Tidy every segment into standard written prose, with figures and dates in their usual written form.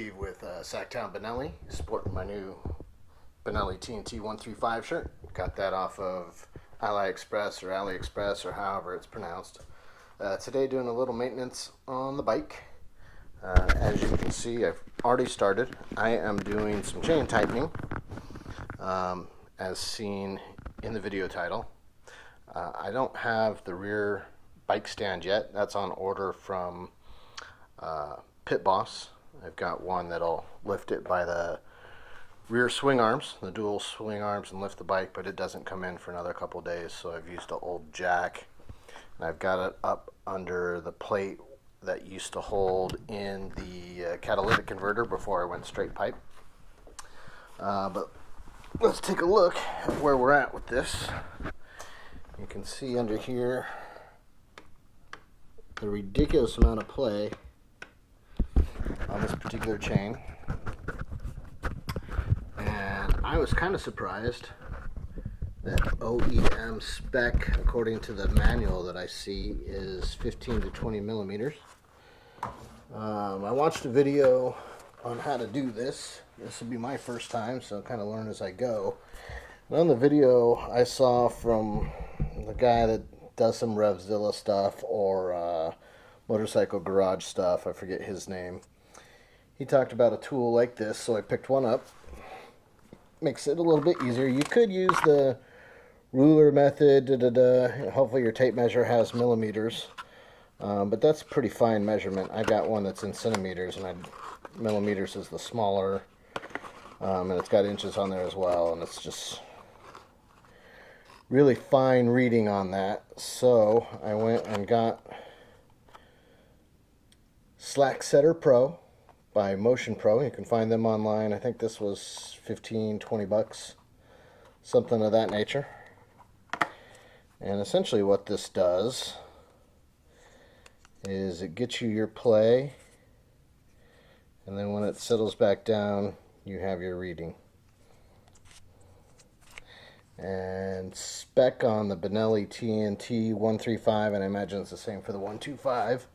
Steve with Sacktown Benelli, sporting my new Benelli TNT 135 shirt. Got that off of AliExpress or however it's pronounced. Today doing a little maintenance on the bike. As you can see, I've already started. I am doing some chain tightening, as seen in the video title. I don't have the rear bike stand yet. That's on order from Pit Boss. I've got one that'll lift it by the rear swing arms, the dual swing arms, and lift the bike, but it doesn't come in for another couple days, so I've used an old jack, and I've got it up under the plate that used to hold in the catalytic converter before I went straight pipe. But let's take a look at where we're at with this. You can see under here the ridiculous amount of play on this particular chain, and I was kind of surprised that OEM spec, according to the manual that I see, is 15 to 20 millimeters. I watched a video on how to do this. This will be my first time, so kind of learn as I go. And on the video I saw from the guy that does some Revzilla stuff or motorcycle garage stuff, I forget his name. He talked about a tool like this, so I picked one up. Makes it a little bit easier. You could use the ruler method, hopefully your tape measure has millimeters, but that's a pretty fine measurement. I got one that's in centimeters, and millimeters is the smaller, and it's got inches on there as well, and it's just really fine reading on that. So I went and got SlackSetter Pro by Motion Pro. You can find them online. I think this was 15-20 bucks, something of that nature. And essentially what this does is it gets you your play, and then when it settles back down you have your reading. And spec on the Benelli TNT 135, and I imagine it's the same for the 125,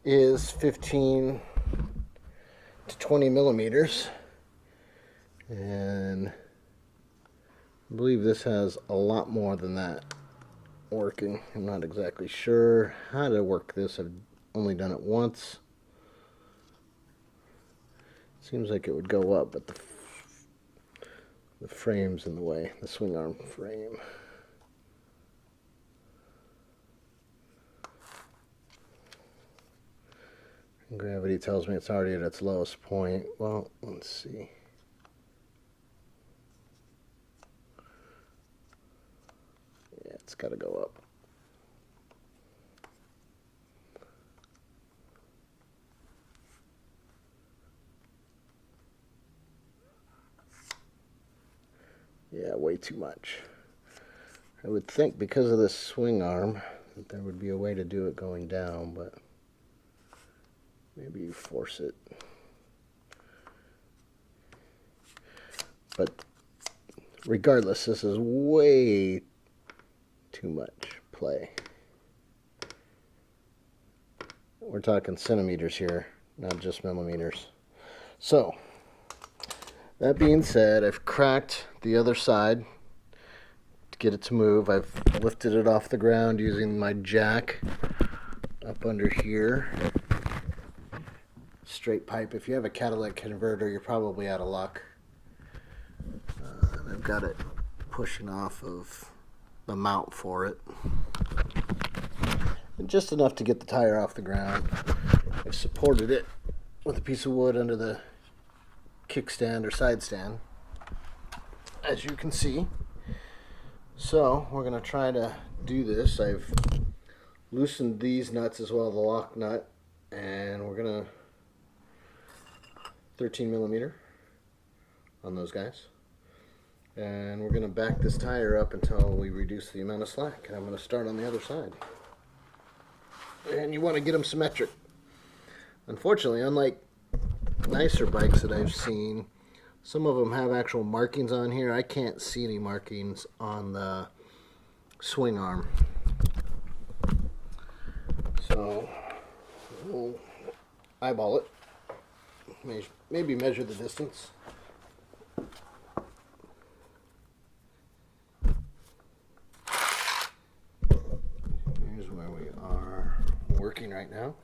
is 15 to 20 millimeters, and I believe this has a lot more than that working. I'm not exactly sure how to work this. I've only done it once. Seems like it would go up, but the frame's in the way, the swing arm frame. Gravity tells me it's already at its lowest point. Well, let's see. Yeah, it's got to go up. Yeah, way too much. I would think because of this swing arm that there would be a way to do it going down, but maybe you force it. But regardless, this is way too much play. We're talking centimeters here, not just millimeters. So, that being said, I've cracked the other side to get it to move. I've lifted it off the ground using my jack up under here. Straight pipe. If you have a catalytic converter, you're probably out of luck. And I've got it pushing off of the mount for it, and just enough to get the tire off the ground. I've supported it with a piece of wood under the kickstand or side stand, as you can see. So we're going to try to do this. I've loosened these nuts as well, the lock nut, and we're going to 13 millimeter on those guys, and we're going to back this tire up until we reduce the amount of slack, and I'm going to start on the other side. And you want to get them symmetric. Unfortunately, unlike nicer bikes that I've seen, some of them have actual markings on here. I can't see any markings on the swing arm, so we'll eyeball it. maybe measure the distance. Here's where we are working right now.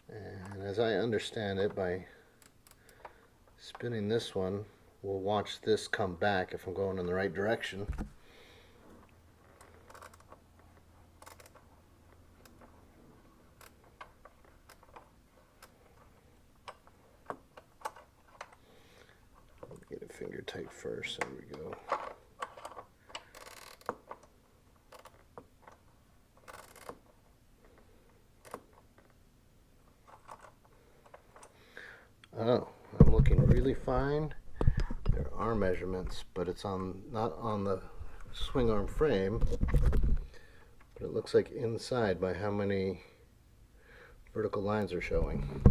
And as I understand it, by spinning this one, we'll watch this come back if I'm going in the right direction. Get it finger tight first. There we go. Oh, I'm looking really fine. There are measurements, but it's not on the swing arm frame, but it looks like inside by how many vertical lines are showing.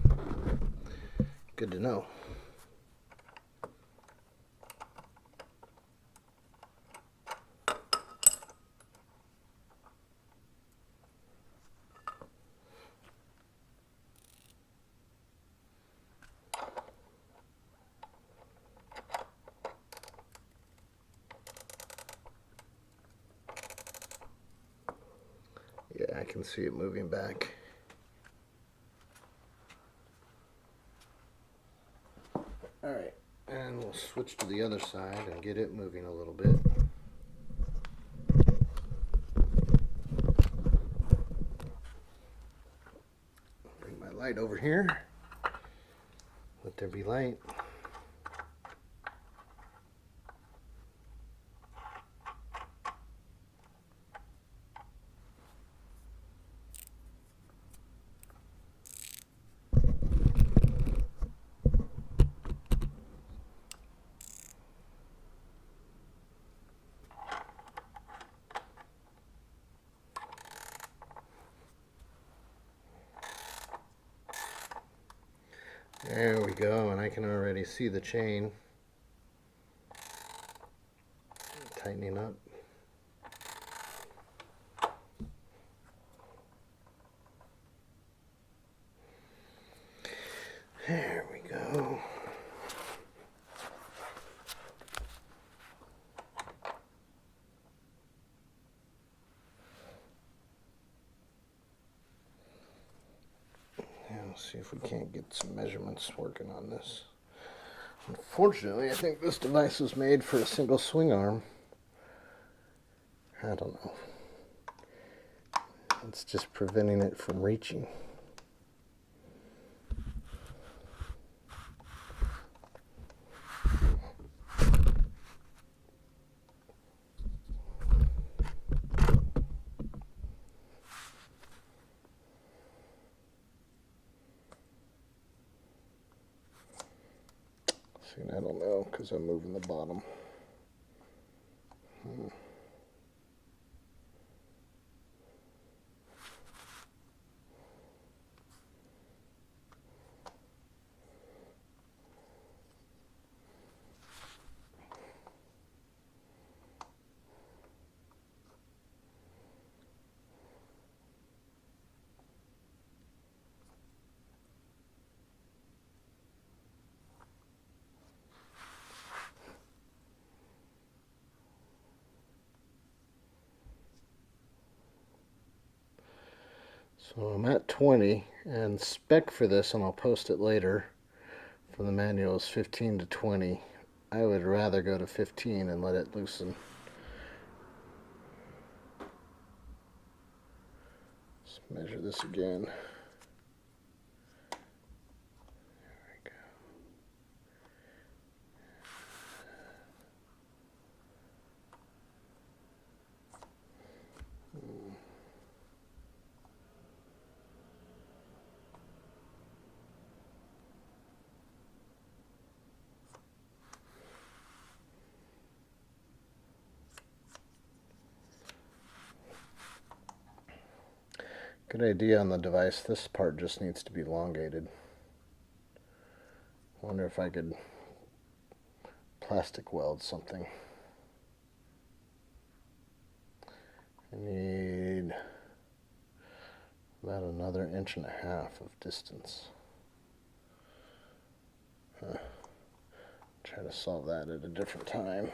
Good to know. Yeah, I can see it moving back. Alright, and we'll switch to the other side and get it moving a little bit. Bring my light over here. Let there be light. There we go, and I can already see the chain tightening up. There we go. Let's see if we can't get some measurements working on this. Unfortunately, I think this device was made for a single swing arm. I don't know. It's just preventing it from reaching. See, I don't know because I'm moving the bottom. So I'm at 20, and spec for this, and I'll post it later, from the manual is 15 to 20. I would rather go to 15 and let it loosen. Let's measure this again. Good idea on the device. This part just needs to be elongated. 1, Wonder if I could plastic weld something. I need about another 1.5 inches of distance. Try to solve that at a different time.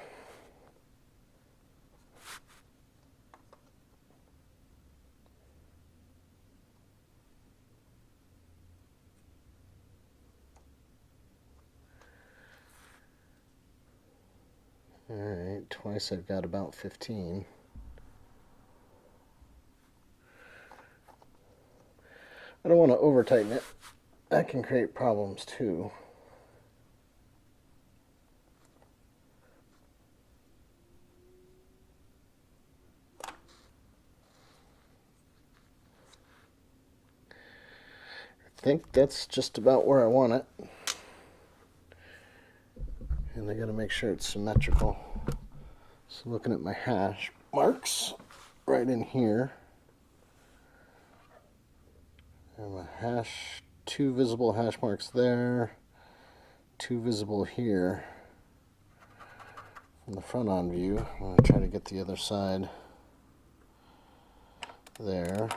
Alright, twice I've got about 15. I don't want to over tighten it. That can create problems too. I think that's just about where I want it. And I gotta make sure it's symmetrical. So looking at my hash marks right in here. I have two visible hash marks there, two visible here from the front on view. I'm going to try to get the other side there.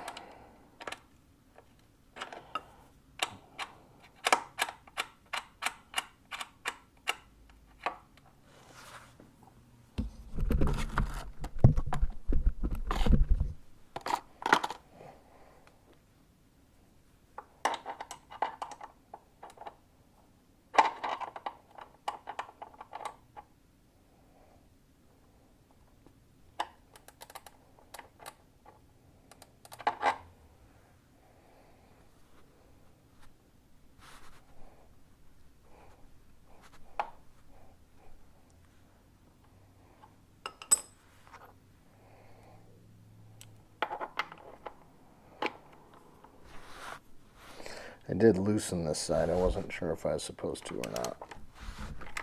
I did loosen this side. I wasn't sure if I was supposed to or not,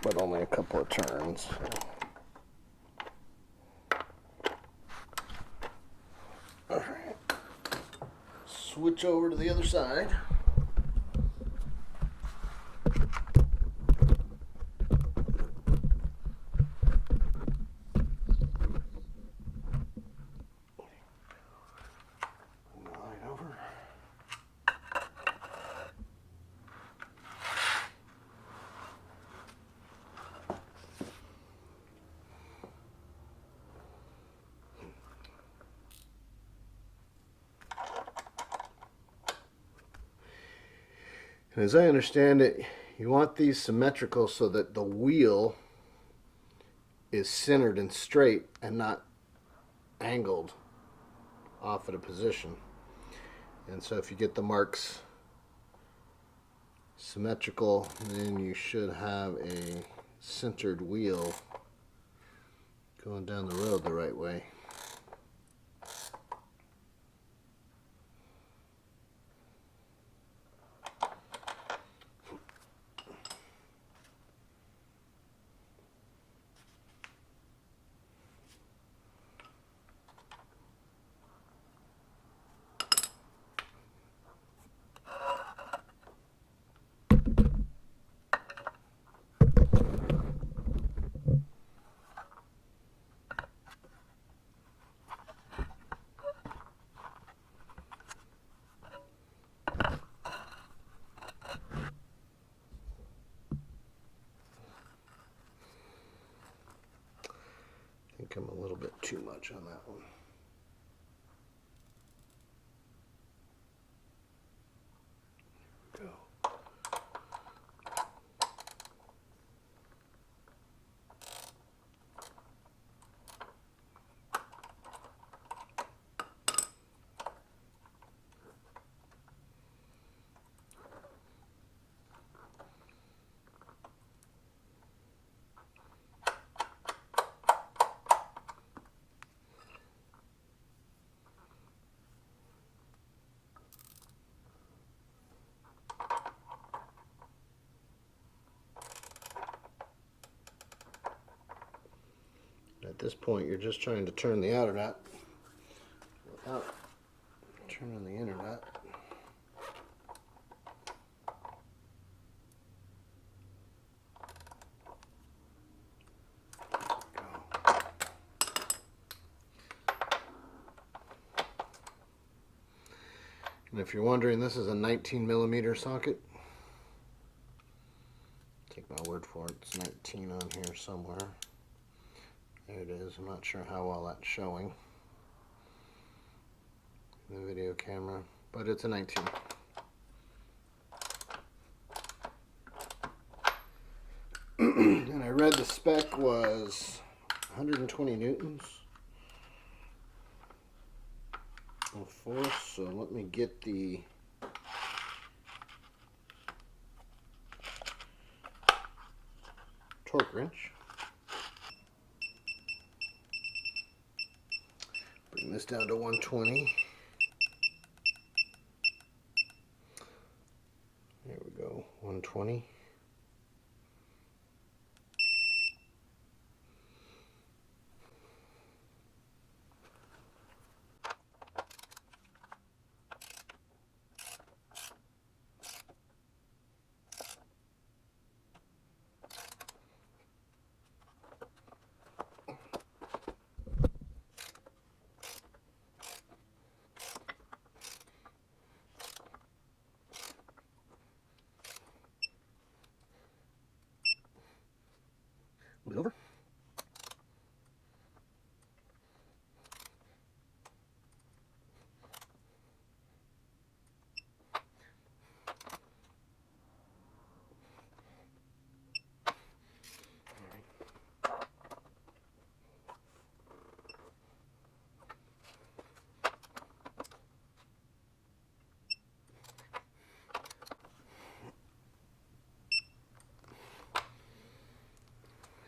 but only a couple of turns. All right. Switch over to the other side. And as I understand it, you want these symmetrical so that the wheel is centered and straight and not angled off at a position. And so if you get the marks symmetrical, then you should have a centered wheel going down the road the right way. I think I'm a little bit too much on that one. Go. At this point, you're just trying to turn the outer nut without turning the inner nut. And if you're wondering, this is a 19mm socket. Take my word for it, it's 19 on here somewhere. There it is. I'm not sure how well that's showing in the video camera, but it's a 19. And I read the spec was 120 newtons of force, so let me get the torque wrench. Bring this down to 120. There we go, 120. Move it over.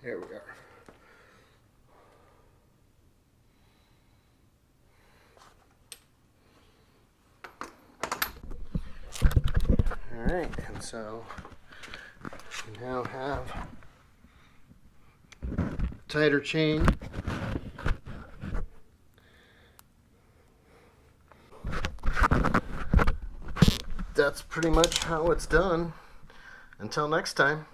There we are. Alright, and so we now have tighter chain. That's pretty much how it's done. Until next time.